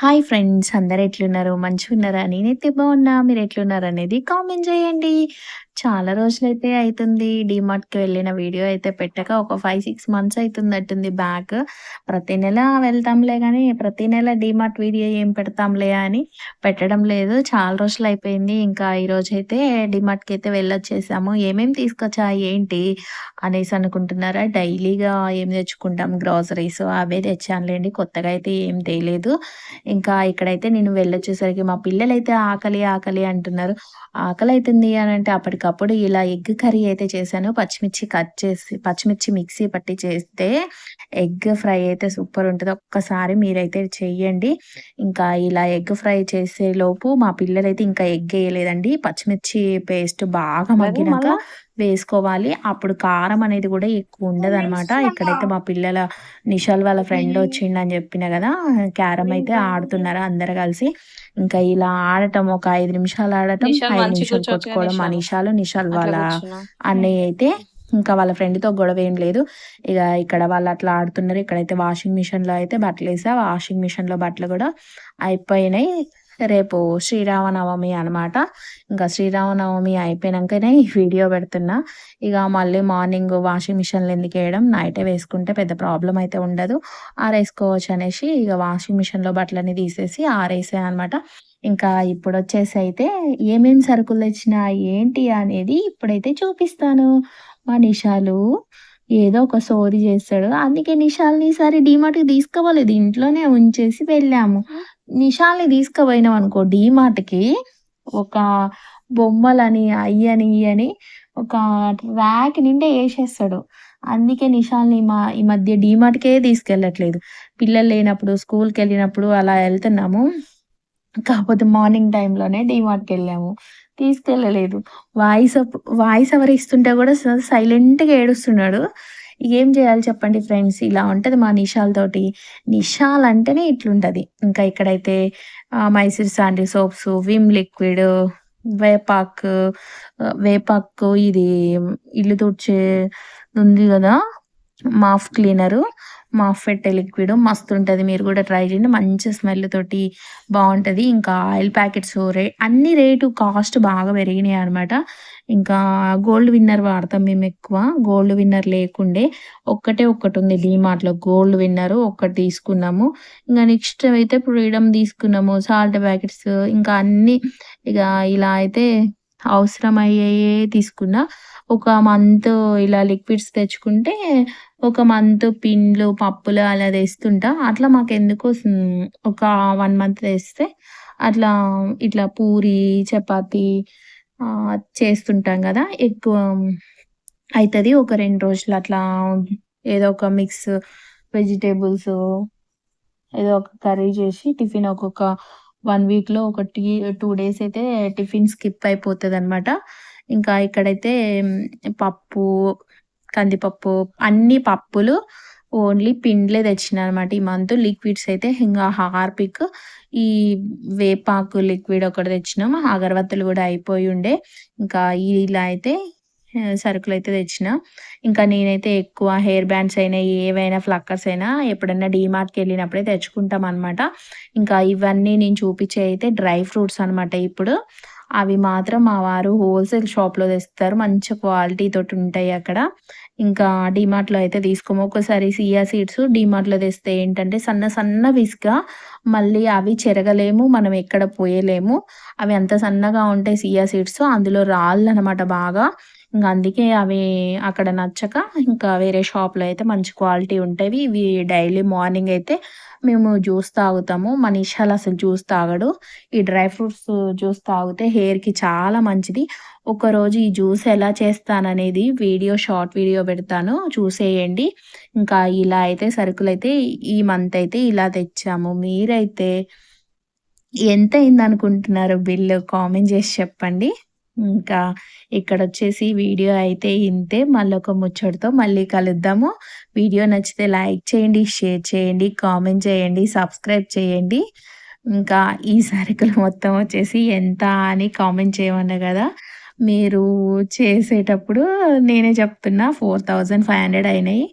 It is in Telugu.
హాయ్ ఫ్రెండ్స్, అందరు ఎట్లున్నారు? మంచిగున్నారా? నేనైతే బాగున్నా. మీరు ఎట్లున్నారనేది కామెంట్ చేయండి. చాలా రోజులైతే అయితుంది డీమార్ట్‌కి వెళ్ళిన వీడియో అయితే పెట్టక. ఒక 5, 6 మంత్స్ అయితున్నట్టుంది బ్యాక్. ప్రతి నెల వెళ్తాంలే గానీ, ప్రతి నెల డీమార్ట్ వీడియో ఏం పెడతాంలే అని పెట్టడం లేదు. చాలా రోజులయిపోయింది. ఇంకా ఈరోజైతే డీమార్ట్‌కైతే వెళ్ళొచ్చేసాము. ఏమేమి తీసుకొచ్చా ఏంటి అనేసి అనుకుంటున్నారా? డైలీగా ఏం తెచ్చుకుంటాం గ్రోసరీస్ అవే తెచ్చానులెండి. కొత్తగా అయితే ఏం తేలేదు. ఇంకా ఇక్కడైతే నేను వెళ్ళొచ్చేసరికి మా పిల్లలైతే ఆకలి, ఆకలి అంటున్నారు. ఆకలైతుంది అనంటే అప్పటికప్పుడు ఇలా ఎగ్ కర్రీ అయితే చేశాను. పచ్చిమిర్చి కట్ చేసి, పచ్చిమిర్చి మిక్సీ పట్టి చేస్తే ఎగ్ ఫ్రై అయితే సూపరుంటది. ఒక్కసారి మీరైతే చెయ్యండి. ఇంకా ఇలా ఎగ్ ఫ్రై చేసేలోపు మా పిల్లలైతే ఇంకా ఎగ్ ఎయలేదండి. పచ్చిమిర్చి పేస్ట్ బాగా మరి మగ్గినాక మళ్ళా వేసుకోవాలి. అప్పుడు కారం అనేది గూడా ఎక్కువుండదనమాట. ఇక్కడైతే మా పిల్లల నిషాల్ వాళ్ళ ఫ్రెండ్ వచ్చిండని జెప్పిన గదా! క్యారమ్ అయితే ఆడుతున్నారు అందరూ కలిసి. ఇంకా ఇలా ఆడటం ఒక 5 నిమిషాలు ఆడటం, నిషాల్ 5 మంచిగా నిమిషాలు కూర్చోవచ్చుగా కొట్టుకోవడం. నిషాలు. నిషాల్ అట్లా వాళ్ళ కూర్చున్నా. అన్నయ్య అయితే ఇంకా వాళ్ళ ఫ్రెండ్‌తో గొడవేం లేదు. ఇగ ఇక్కడ వాళ్ళు అట్లా ఆడుతున్నారు. ఇక్కడైతే వాషింగ్ మిషన్‌లో అయితే బట్టలేసా. వాషింగ్ మిషన్‌లో బట్టలు గూడా అయిపోయినాయి. రేపు శ్రీరామనవమి అనమాట. ఇంకా శ్రీరామనవమి అయిపోయినంకనే ఈ వీడియో పెడుతున్నా. ఇగ మళ్ళీ మార్నింగ్ వాషింగ్ మిషన్‌లో ఎందుకేయడం, నైటే వేసుకుంటే పెద్ద ప్రాబ్లమ్ అయితే ఉండదు. ఆరేసుకోవచ్చనేసి ఇగ వాషింగ్ మిషన్‌లో బట్టలన్నీ తీసేసి ఆరేసా అనమాట. ఇంకా ఇప్పుడొచ్చేసి అయితే ఏమేం సరుకులు తెచ్చినా, ఏంటి అనేది ఇప్పుడైతే చూపిస్తాను. మా నిషాలు ఏదో ఒక సోది చేస్తాడు. అందుకే నిషాల్ని ఈసారి డీమార్ట్‌కి తీసుకుపోలేదు. ఇంట్లోనే ఉంచేసి వెళ్ళాము. నిషాల్ని తీసుకుపోయినామనుకో డీమార్ట్‌కి ఒక బొమ్మలని, అయ్యని, ఇయ్యని ఒక ర్యాక్ నిండా ఏసేస్తాడు. అందుకే నిషాల్ని ఈ మధ్య డీమార్ట్‌కే తీసుకెళ్ళట్లేదు. పిల్లలు లేనప్పుడు, స్కూల్‌కెళ్ళినప్పుడు అలా ఎళ్తున్నాము. కాకపోతే మార్నింగ్ టైమ్‌లోనే డీమార్ట్‌కెళ్ళాము. తీసుకెళ్ళలేదు. వాయిస్ ఓవర్ ఇస్తుంటే గూడా సైలెంట్‌గా ఏడుస్తున్నాడు. ఏం జేయాలి చెప్పండి ఫ్రెండ్స్? ఇలా ఉంటది మా నిషాల్‌తోటి. నిషాల్ అంటేనే ఇట్లుంటది. ఇంకా ఇక్కడైతే Mysore sandal soaps, Vim liquid, వేపాకు వేపాకు ఇది ఇల్లు తుడిచే ఉంది గదా! మాఫ్ క్లీనరు. మాఫ్ పెట్టే లిక్విడ్ మస్తుంటది. మీరు గూడా ట్రై చేయండి. మంచి స్మెల్ తోటి బావుంటది. ఇంకా ఆయిల్ ప్యాకెట్స్ అన్ని రేటు కాస్ట్ బాగా పెరిగినాయనమాట. ఇంకా గోల్డ్ విన్నర్ వాడతాం మేమెక్కువ. గోల్డ్ విన్నర్ లేకుండే ఒక్కటే ఒక్కటుంది డీమార్ట్‌లో గోల్డ్ విన్నరు ఒక్కటి తీసుకున్నాము. ఇంగ నెక్స్ట్ అయితే ఫ్రీడమ్ తీసుకున్నాము. సాల్ట్ ప్యాకెట్స్ ఇంకా అన్నీ ఇగ ఇలా అయితే అవసరమయ్యేయే తీసుకున్నా. ఒక మంత్ ఇలా లిక్విడ్స్ తెచ్చుకుంటే, ఒక మంత్ పిండ్లు, పప్పులు అలా తెస్తుంటా. అట్లా మాకెందుకో ఒక 1 మంత్ తెస్తే అట్లా ఇట్లా పూరి, చపాతీ చేస్తుంటాం గదా! ఎక్కువ అయితది. ఒక 2 రోజులు అట్లా ఏదో ఒక మిక్స్ వెజిటబుల్సు ఏదో ఒక కర్రీ చేసి టిఫిన్ ఒక్కొక్క 1 వీక్‌లో ఒక 2 డేస్ అయితే టిఫిన్ స్కిప్ అయిపోతదనమాట. ఇంకా ఇక్కడైతే పప్పు, కందిపప్పు అన్ని పప్పులు ఓన్లీ పిండిలే తెచ్చినాననమాట ఈ మంత్. లిక్విడ్స్ అయితే ఇంగా హార్పిక్, ఈ వేపాకు లిక్విడ్ ఒకటి తెచ్చినాం. అగరబత్తులు గూడా అయిపోయుండే. ఇంకా ఇలా అయితే సరుకులైతే తెచ్చినా. ఇంకా నేనైతే ఎక్కువ హెయిర్ బ్యాండ్స్ అయినా, ఏవైనా ఫ్లక్కర్స్ అయినా ఎప్పుడన్నా డీమార్ట్‌కెళ్ళినప్పుడే తెచ్చుకుంటామనమాట. ఇంకా ఇవన్నీ నేను చూపిచ్చేయి అయితే డ్రై ఫ్రూట్స్ అనమాట ఇప్పుడు. అవి మాత్రం మా వారు హోల్‌సేల్ షాప్‌లో తెస్తారు. మంచి క్వాలిటీ తోటుంటాయి అక్కడ. ఇంకా డీమార్ట్‌లో అయితే తీసుకోము. ఒక్కోసారి సియా సీడ్స్ డీమార్ట్‌లో తెస్తే ఏంటంటే సన్న సన్నవిసుక మళ్ళీ అవి చెరగలేము. మనం ఎక్కడ పోయలేము. అవి అంత సన్నగా ఉంటాయి సియా సీడ్స్. అందులో రాళ్ళనమాట బాగా. ఇంగ అందుకే అవి అక్కడ నచ్చక ఇంకా వేరే షాప్‌లో అయితే మంచి క్వాలిటీ ఉంటవి. ఇవి డైలీ మార్నింగ్ అయితే మేము జ్యూస్ తాగుతాము. మా నిషాల్ అసలు జ్యూస్ తాగడు. ఈ డ్రై ఫ్రూట్స్ జ్యూస్ తాగితే హెయిర్‌కి చాలా మంచిది. ఒకరోజు ఈ జ్యూస్ ఎలా చేస్తాననేది షార్ట్ వీడియో పెడతాను చూసేయండి. ఇంకా ఇలా అయితే సరుకులైతే ఈ మంత్ అయితే ఇలా తెచ్చాము. మీరైతే ఎంతయిందనుకుంటున్నారు బిల్లు? కామెంట్ జేసి చెప్పండి. ఇంకా ఇక్కడొచ్చేసి వీడియో అయితే ఇంతే. మళ్ళొక ముచ్చటతో మళ్ళీ కలుద్దాము. వీడియో నచ్చితే లైక్ చేయండి, షేర్ చేయండి, కామెంట్ చేయండి, సబ్స్క్రైబ్ చేయండి. ఇంకా ఈ సరుకులు మొత్తం వచ్చేసి ఎంత అని కామెంట్ చేయమన్నా గదా! మీరు చేసేటప్పుడు నేనే చెప్తున్నా 4500 అయినాయి.